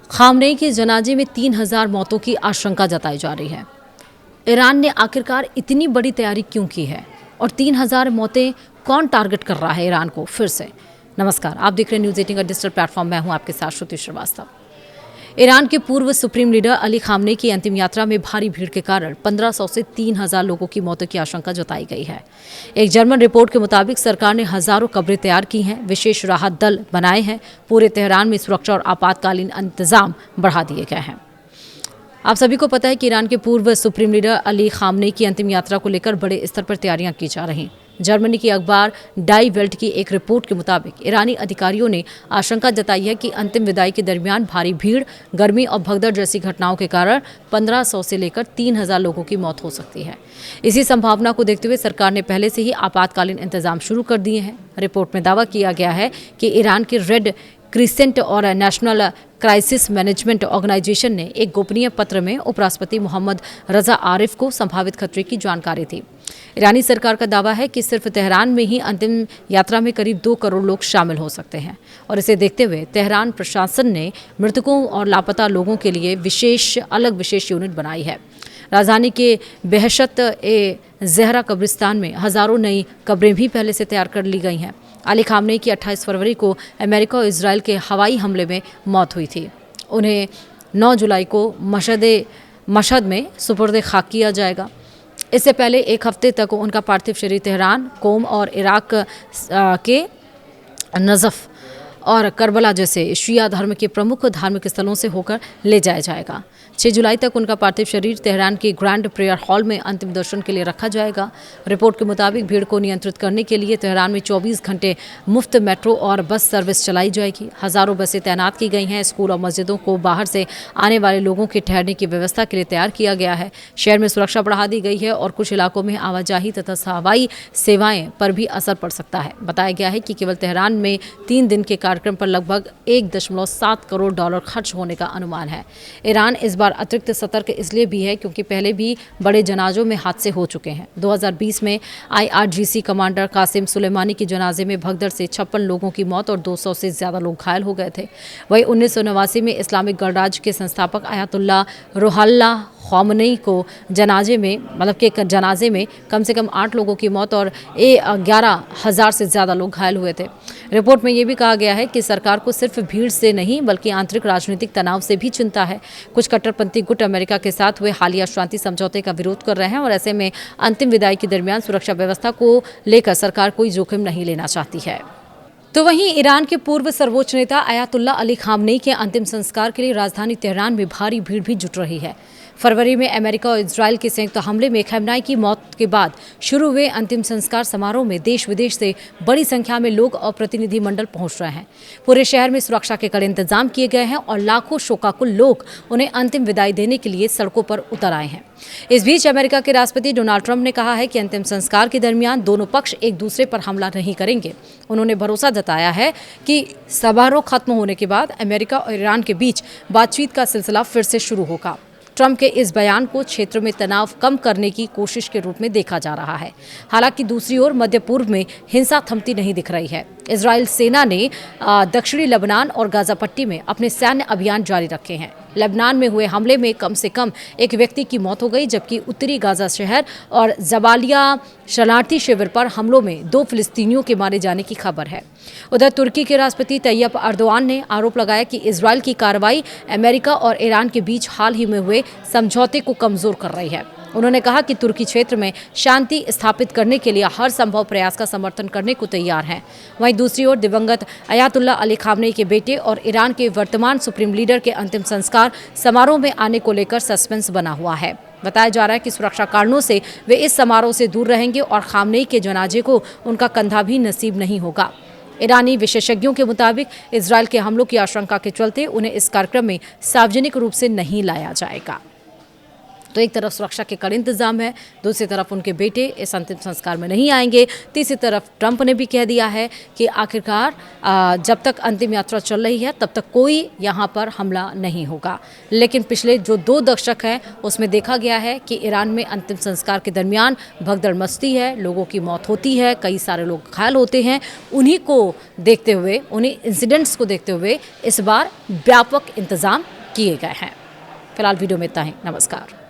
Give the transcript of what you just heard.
Khamenei के जनाजे में 3000 मौतों की आशंका जताई जा रही है। ईरान ने आखिरकार इतनी बड़ी तैयारी क्यों की है और 3000 मौतें कौन टारगेट कर रहा है ईरान को फिर से? नमस्कार, आप देख रहे हैं न्यूज़ 18 का डिजिटल प्लेटफॉर्म। मैं हूं आपके साथ श्रुति श्रीवास्तव। ईरान के पूर्व सुप्रीम लीडर अली खामनेई की अंतिम यात्रा में भारी भीड़ के कारण 1500 से 3000 लोगों की मौत की आशंका जताई गई है। एक जर्मन रिपोर्ट के मुताबिक सरकार ने हजारों कब्रें तैयार की हैं, विशेष राहत दल बनाए हैं, पूरे तेहरान में सुरक्षा और आपातकालीन इंतजाम बढ़ा दिए गए हैं। आप सभी को पता है कि ईरान के पूर्व सुप्रीम लीडर अली खामनेई की अंतिम यात्रा को लेकर बड़े स्तर पर तैयारियां की जा रही। जर्मनी की अखबार डाई वेल्ट की एक रिपोर्ट के मुताबिक ईरानी अधिकारियों ने आशंका जताई है कि अंतिम विदाई के दरमियान भारी भीड़, गर्मी और भगदड़ जैसी घटनाओं के कारण 1500 से लेकर 3000 लोगों की मौत हो सकती है। इसी संभावना को देखते हुए सरकार ने पहले से ही आपातकालीन इंतजाम शुरू कर दिए हैं। रिपोर्ट में दावा किया गया है कि ईरान के रेड क्रिसेंट और नेशनल क्राइसिस मैनेजमेंट ऑर्गेनाइजेशन ने एक गोपनीय पत्र में उपराष्ट्रपति मोहम्मद रजा आरिफ को संभावित खतरे की जानकारी दी। ईरानी सरकार का दावा है कि सिर्फ तेहरान में ही अंतिम यात्रा में करीब 2 करोड़ लोग शामिल हो सकते हैं और इसे देखते हुए तेहरान प्रशासन ने मृतकों और लापता लोगों के लिए विशेष यूनिट बनाई है। राजधानी के बेहशत ए जहरा कब्रिस्तान में हजारों नई कब्रें भी पहले से तैयार कर ली गई हैं। अली खामनेई की 28 फरवरी को अमेरिका और इजराइल के हवाई हमले में मौत हुई थी। उन्हें 9 जुलाई को मशहद में सुपुर्द खाक किया जाएगा। इससे पहले एक हफ्ते तक उनका पार्थिव शरीर तेहरान, कोम और इराक के नजफ और करबला जैसे शिया धर्म के प्रमुख धार्मिक स्थलों से होकर ले जाया जाएगा। 6 जुलाई तक उनका पार्थिव शरीर तेहरान के ग्रैंड प्रेयर हॉल में अंतिम दर्शन के लिए रखा जाएगा। रिपोर्ट के मुताबिक भीड़ को नियंत्रित करने के लिए तेहरान में 24 घंटे मुफ्त मेट्रो और बस सर्विस चलाई जाएगी। हजारों बसें तैनात की गई हैं। स्कूल और मस्जिदों को बाहर से आने वाले लोगों के ठहरने की व्यवस्था के लिए तैयार किया गया है। शहर में सुरक्षा बढ़ा दी गई है और कुछ इलाकों में आवाजाही तथा हवाई सेवाएं पर भी असर पड़ सकता है। बताया गया है कि केवल तेहरान में 3 दिन के कार्यक्रम पर लगभग $1.7 करोड़ खर्च होने का अनुमान है। ईरान इस बार अतिरिक्त सतर्क इसलिए भी है क्योंकि पहले भी बड़े जनाजों में हादसे हो चुके हैं। 2020 में IRGC कमांडर कासिम सुलेमानी के जनाजे में भगदड़ से 56 लोगों की मौत और 200 से ज्यादा लोग घायल हो गए थे। वहीं 1989 में इस्लामिक गणराज्य के संस्थापक आयतुल्ला रूहुल्लाह खामनेई को जनाजे में कम से कम 8 लोगों की मौत और 11,000 से ज़्यादा लोग घायल हुए थे। रिपोर्ट में ये भी कहा गया है कि सरकार को सिर्फ भीड़ से नहीं बल्कि आंतरिक राजनीतिक तनाव से भी चिंता है। कुछ कट्टरपंथी गुट अमेरिका के साथ हुए हालिया शांति समझौते का विरोध कर रहे हैं और ऐसे में अंतिम विदाई के दरमियान सुरक्षा व्यवस्था को लेकर सरकार कोई जोखिम नहीं लेना चाहती है। तो वहीं ईरान के पूर्व सर्वोच्च नेता अयातुल्ला अली खामनेई के अंतिम संस्कार के लिए राजधानी तेहरान में भारी भीड़ भी जुट रही है। फरवरी में अमेरिका और इजराइल के संयुक्त हमले में खamenei की मौत के बाद शुरू हुए अंतिम संस्कार समारोह में देश विदेश से बड़ी संख्या में लोग और प्रतिनिधिमंडल पहुंच रहे हैं। पूरे शहर में सुरक्षा के कड़े इंतजाम किए गए हैं और लाखों शोकाकुल लोग उन्हें अंतिम विदाई देने के लिए सड़कों पर उतर आए हैं। इस बीच अमेरिका के राष्ट्रपति डोनाल्ड ट्रंप ने कहा है कि अंतिम संस्कार के दरमियान दोनों पक्ष एक दूसरे पर हमला नहीं करेंगे। उन्होंने भरोसा जताया है कि समारोह खत्म होने के बाद अमेरिका और ईरान के बीच बातचीत का सिलसिला फिर से शुरू होगा। ट्रंप के इस बयान को क्षेत्र में तनाव कम करने की कोशिश के रूप में देखा जा रहा है। हालांकि दूसरी ओर मध्य पूर्व में हिंसा थमती नहीं दिख रही है। इजराइल सेना ने दक्षिणी लेबनान और गाजा पट्टी में अपने सैन्य अभियान जारी रखे हैं। लेबनान में हुए हमले में कम से कम एक व्यक्ति की मौत हो गई, जबकि उत्तरी गाजा शहर और जबालिया शरणार्थी शिविर पर हमलों में 2 फिलिस्तीनियों के मारे जाने की खबर है। उधर तुर्की के राष्ट्रपति तैयब अर्दोआन ने आरोप लगाया कि इजराइल की कार्रवाई अमेरिका और ईरान के बीच हाल ही में हुए समझौते को कमजोर कर रही है। उन्होंने कहा कि तुर्की क्षेत्र में शांति स्थापित करने के लिए हर संभव प्रयास का समर्थन करने को तैयार है। वहीं दूसरी ओर दिवंगत अयातुल्ला अली खामनेई के बेटे और ईरान के वर्तमान सुप्रीम लीडर के अंतिम संस्कार समारोह में आने को लेकर सस्पेंस बना हुआ है। बताया जा रहा है कि सुरक्षा कारणों से वे इस समारोह से दूर रहेंगे और खामनेई के जनाजे को उनका कंधा भी नसीब नहीं होगा। ईरानी विशेषज्ञों के मुताबिक इजराइल के हमलों की आशंका के चलते उन्हें इस कार्यक्रम में सार्वजनिक रूप से नहीं लाया जाएगा। तो एक तरफ सुरक्षा के कड़े इंतजाम है, दूसरी तरफ उनके बेटे इस अंतिम संस्कार में नहीं आएंगे, तीसरी तरफ ट्रंप ने भी कह दिया है कि आखिरकार जब तक अंतिम यात्रा चल रही है तब तक कोई यहाँ पर हमला नहीं होगा। लेकिन पिछले जो 2 दशक हैं उसमें देखा गया है कि ईरान में अंतिम संस्कार के दरमियान भगदड़ मचती है, लोगों की मौत होती है, कई सारे लोग घायल होते हैं। उन्हीं को देखते हुए, उन्हीं इंसिडेंट्स को देखते हुए इस बार व्यापक इंतजाम किए गए हैं। फिलहाल वीडियो में इतना ही। नमस्कार।